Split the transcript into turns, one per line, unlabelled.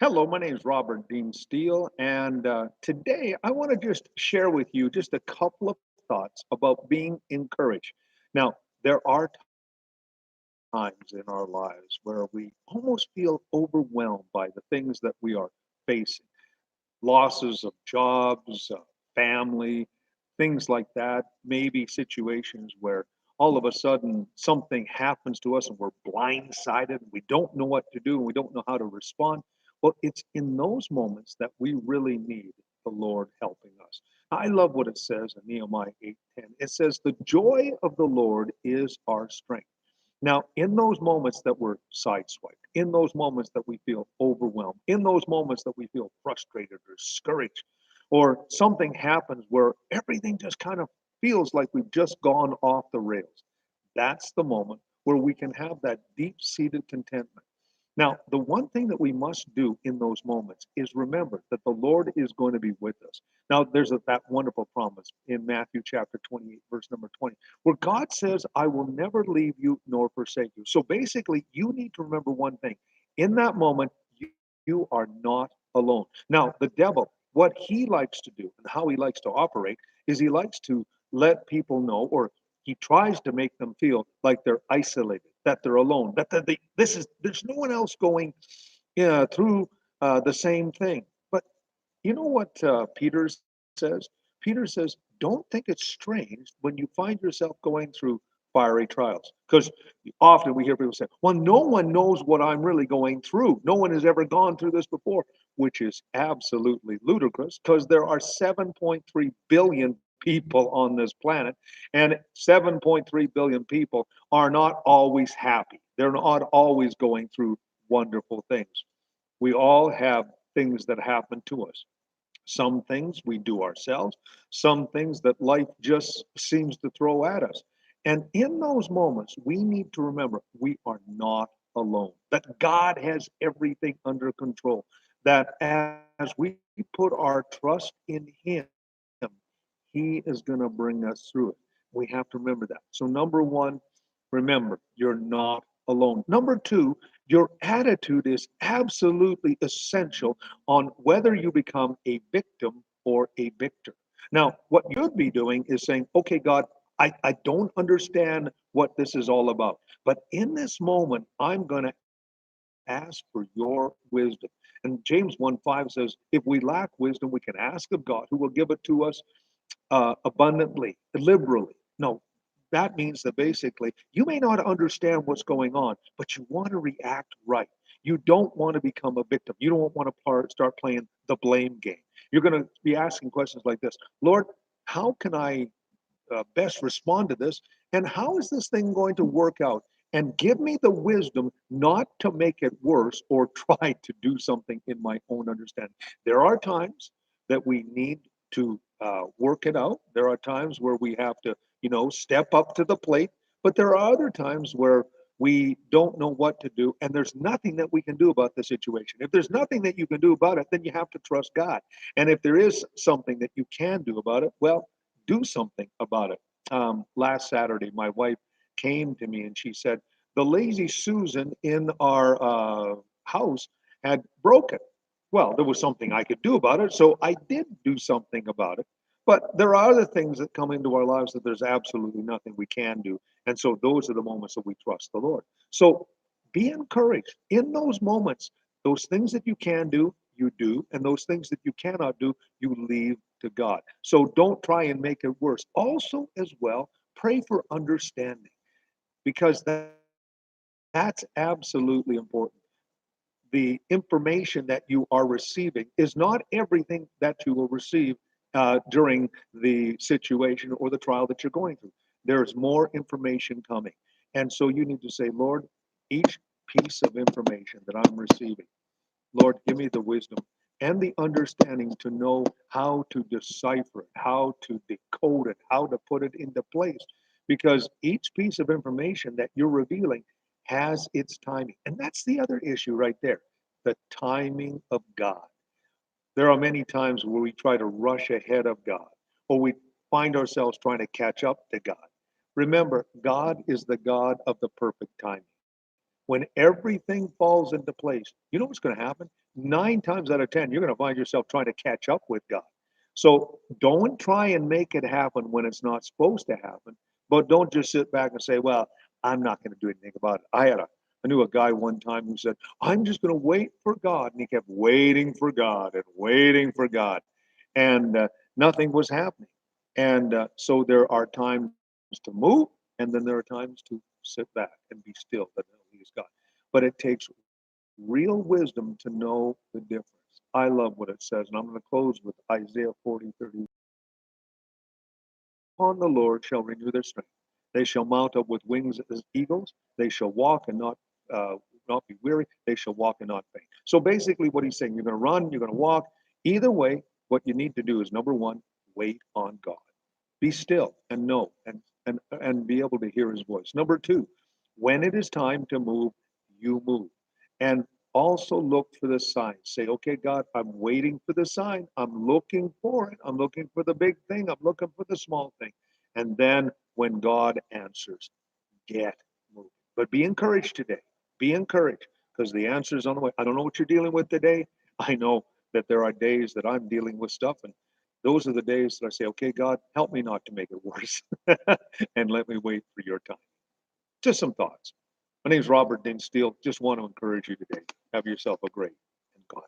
Hello, my name is Robert Dean Steele, and today I want to just share with you just a couple of thoughts about being encouraged. Now, there are times in our lives where we almost feel overwhelmed by the things that we are facing, losses of jobs, family, things like that, maybe situations where all of a sudden something happens to us and we're blindsided and we don't know what to do and we don't know how to respond. Well, it's in those moments that we really need the Lord helping us. I love what it says in Nehemiah 8:10. It says, "The joy of the Lord is our strength." Now, in those moments that we're sideswiped, in those moments that we feel overwhelmed, in those moments that we feel frustrated or discouraged, or something happens where everything just kind of feels like we've just gone off the rails, that's the moment where we can have that deep seated contentment. Now, the one thing that we must do in those moments is remember that the Lord is going to be with us. Now, there's that wonderful promise in Matthew chapter 28, verse number 20, where God says, I will never leave you nor forsake you. So basically, you need to remember one thing. In that moment, you are not alone. Now, the devil, what he likes to do and how he likes to operate is he likes to let people know, or he tries to make them feel like they're isolated, that they're alone, that there's no one else going through the same thing. But you know what Peter says? Peter says, don't think it's strange when you find yourself going through fiery trials. Because often we hear people say, well, no one knows what I'm really going through. No one has ever gone through this before, which is absolutely ludicrous because there are 7.3 billion people on this planet, and 7.3 billion people are not always happy. They're not always going through wonderful things. We all have things that happen to us. Some things we do ourselves, some things that life just seems to throw at us. And in those moments, we need to remember we are not alone, that God has everything under control, that as we put our trust in Him, He is going to bring us through it. We have to remember that. So, number one, remember, you're not alone. Number two, your attitude is absolutely essential on whether you become a victim or a victor. Now, what you'd be doing is saying, okay, God, I don't understand what this is all about. But in this moment, I'm going to ask for your wisdom. And James 1:5 says, if we lack wisdom, we can ask of God, who will give it to us abundantly, liberally. No, that means that basically you may not understand what's going on, but you want to react right. You don't want to become a victim. You don't want to start playing the blame game. You're going to be asking questions like this: Lord, how can I best respond to this? And how is this thing going to work out? And give me the wisdom not to make it worse or try to do something in my own understanding. There are times that we need to work it out. There are times where we have to, step up to the plate. But there are other times where we don't know what to do, and there's nothing that we can do about the situation. If there's nothing that you can do about it, then you have to trust God. And if there is something that you can do about it, well, do something about it. Last Saturday, my wife came to me and she said, the lazy Susan in our house had broken. Well, there was something I could do about it, so I did do something about it. But there are other things that come into our lives that there's absolutely nothing we can do. And so those are the moments that we trust the Lord. So be encouraged in those moments. Those things that you can do, you do. And those things that you cannot do, you leave to God. So don't try and make it worse. Also, as well, pray for understanding because that's absolutely important. The information that you are receiving is not everything that you will receive during the situation or the trial that you're going through. There's more information coming. And so you need to say, Lord, each piece of information that I'm receiving, Lord, give me the wisdom and the understanding to know how to decipher it, how to decode it, how to put it into place. Because each piece of information that you're revealing has its timing. And that's the other issue right there, the timing of God. There are many times where we try to rush ahead of God, or we find ourselves trying to catch up to God. Remember, God is the God of the perfect timing. When everything falls into place, you know what's going to happen? 9 times out of 10, you're going to find yourself trying to catch up with God. So don't try and make it happen when it's not supposed to happen. But don't just sit back and say, well, I'm not going to do anything about it. I knew a guy one time who said, I'm just going to wait for God. And he kept waiting for God and waiting for God. And nothing was happening. And so there are times to move, and then there are times to sit back and be still that He is God. But it takes real wisdom to know the difference. I love what it says, and I'm going to close with Isaiah 40:30. Upon the Lord shall renew their strength. They shall mount up with wings as eagles. They shall walk and not be weary. They shall walk and not faint. So basically, what he's saying, you're going to run, you're going to walk. Either way, what you need to do is number one, wait on God. Be still and know and be able to hear His voice. Number two, when it is time to move, you move. And also look for the signs. Say, okay, God, I'm waiting for the sign. I'm looking for it. I'm looking for the big thing. I'm looking for the small thing. And then when God answers, get moving. But be encouraged today. Be encouraged because the answer is on the way. I don't know what you're dealing with today. I know that there are days that I'm dealing with stuff, and those are the days that I say, okay, God, help me not to make it worse and let me wait for your time. Just some thoughts. My name is Robert Dean Steele. Just want to encourage you today. Have yourself a great and godly